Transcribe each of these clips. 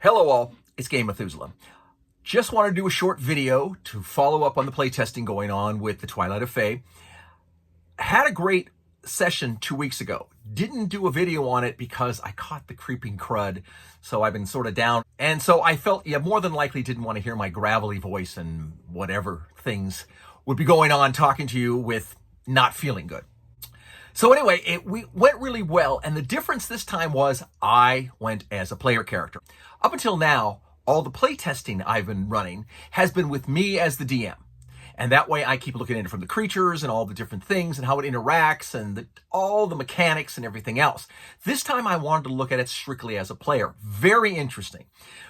Hello all, it's Game Methuselah. Just wanted to do a short video to follow up on the playtesting going on with the Twilight of Fae. Had a great session 2 weeks ago. Didn't do a video on it because I caught the creeping crud, so I've been sort of down. And so I felt, more than likely didn't want to hear my gravelly voice and whatever things would be going on talking to you with not feeling good. So anyway, it went really well, and the difference this time was I went as a player character. Up until now, all the playtesting I've been running has been with me as the DM. And that way I keep looking at it from the creatures and all the different things and how it interacts and all the mechanics and everything else. This time I wanted to look at it strictly as a player. Very interesting.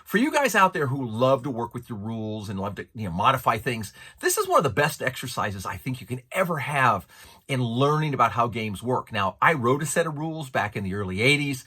For you guys out there who love to work with your rules and love to modify things, this is one of the best exercises I think you can ever have in learning about how games work. Now, I wrote a set of rules back in the early 80s.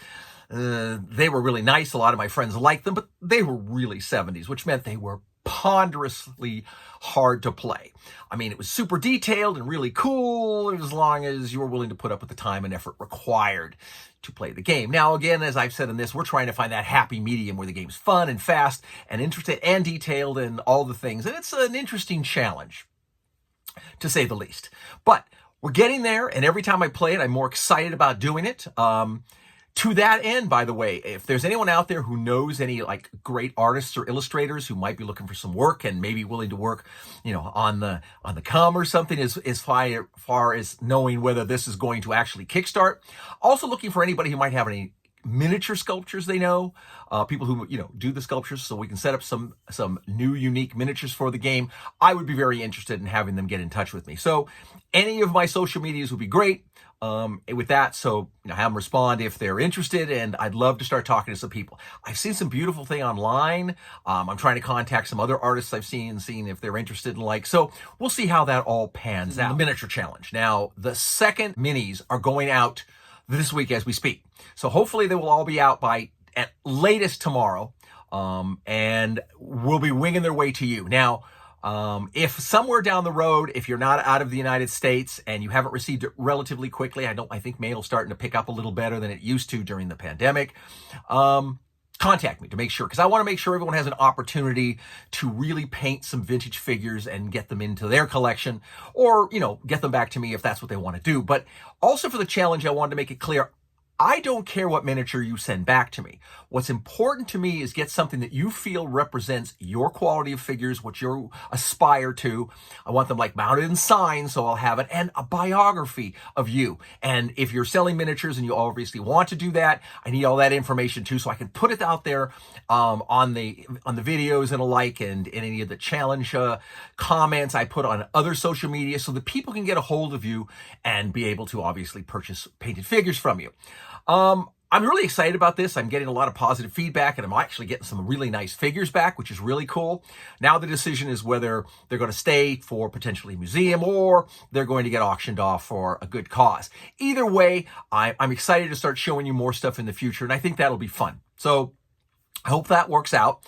They were really nice. A lot of my friends liked them, but they were really 70s, which meant they were ponderously hard to play. I mean, it was super detailed and really cool as long as you were willing to put up with the time and effort required to play the game. Now, again, as I've said in this, we're trying to find that happy medium where the game's fun and fast and interesting and detailed and all the things. And it's an interesting challenge, to say the least. But we're getting there, and every time I play it, I'm more excited about doing it. To that end, by the way, if there's anyone out there who knows any great artists or illustrators who might be looking for some work and maybe willing to work, on the come or something as far as knowing whether this is going to actually kickstart. Also looking for anybody who might have any miniature sculptures they know, people who do the sculptures, so we can set up some new unique miniatures for the game. I would be very interested in having them get in touch with me. So any of my social medias would be great. With that, so have them respond if they're interested, and I'd love to start talking to some people. I've seen some beautiful thing online. I'm trying to contact some other artists I've seen and seeing if they're interested in so we'll see how that all pans out. The miniature challenge. Now, the second minis are going out this week as we speak. So hopefully they will all be out by at latest tomorrow. And will be winging their way to you. Now, if somewhere down the road, if you're not out of the United States and you haven't received it relatively quickly, I think mail's starting to pick up a little better than it used to during the pandemic. Contact me to make sure, because I want to make sure everyone has an opportunity to really paint some vintage figures and get them into their collection, or, get them back to me if that's what they want to do. But also for the challenge, I wanted to make it clear, I don't care what miniature you send back to me. What's important to me is get something that you feel represents your quality of figures, what you aspire to. I want them mounted and signed, so I'll have it, and a biography of you. And if you're selling miniatures and you obviously want to do that, I need all that information too, so I can put it out there on the videos and alike, and in any of the challenge comments I put on other social media, so that people can get a hold of you and be able to obviously purchase painted figures from you. I'm really excited about this. I'm getting a lot of positive feedback, and I'm actually getting some really nice figures back, which is really cool. Now the decision is whether they're going to stay for potentially a museum or they're going to get auctioned off for a good cause. Either way, I'm excited to start showing you more stuff in the future, and I think that'll be fun. So I hope that works out.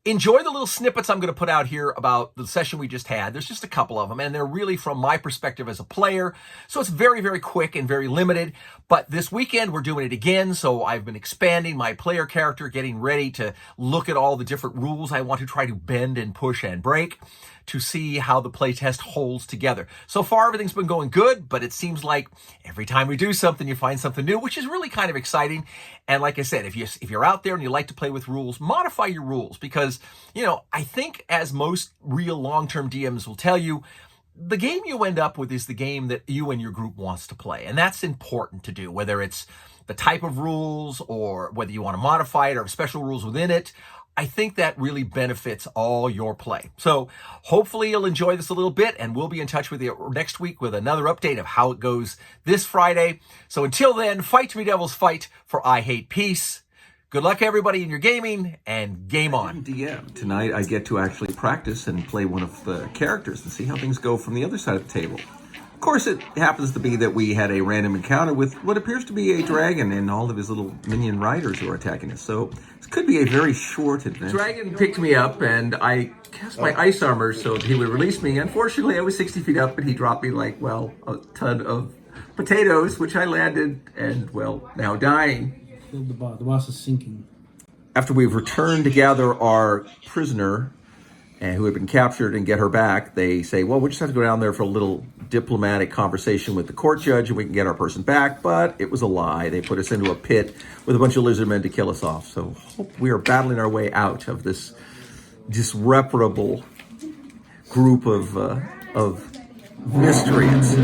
Enjoy the little snippets I'm going to put out here about the session we just had. There's just a couple of them, and they're really from my perspective as a player. So it's very, very quick and very limited. But this weekend, we're doing it again. So I've been expanding my player character, getting ready to look at all the different rules I want to try to bend and push and break to see how the playtest holds together. So far, everything's been going good, but it seems like every time we do something, you find something new, which is really kind of exciting. And like I said, if you're out there and you like to play with rules, modify your rules, because, I think as most real long-term DMs will tell you, the game you end up with is the game that you and your group wants to play. And that's important to do, whether it's the type of rules or whether you want to modify it or have special rules within it. I think that really benefits all your play. So hopefully you'll enjoy this a little bit, and we'll be in touch with you next week with another update of how it goes this Friday. So until then, fight to me, devils, fight, for I hate peace. Good luck, everybody, in your gaming, and game on. DM. Tonight I get to actually practice and play one of the characters and see how things go from the other side of the table. Of course, it happens to be that we had a random encounter with what appears to be a dragon and all of his little minion riders who are attacking us. So this could be a very short adventure. Dragon picked me up, and I cast my ice armor so he would release me. Unfortunately, I was 60 feet up, and he dropped me a ton of potatoes, which I landed, and, now dying. The boss is sinking. After we've returned to gather our prisoner who had been captured and get her back, they say, well, we just have to go down there for a little diplomatic conversation with the court judge and we can get our person back. But it was a lie. They put us into a pit with a bunch of lizard men to kill us off. So we are battling our way out of this disreputable group of miscreants.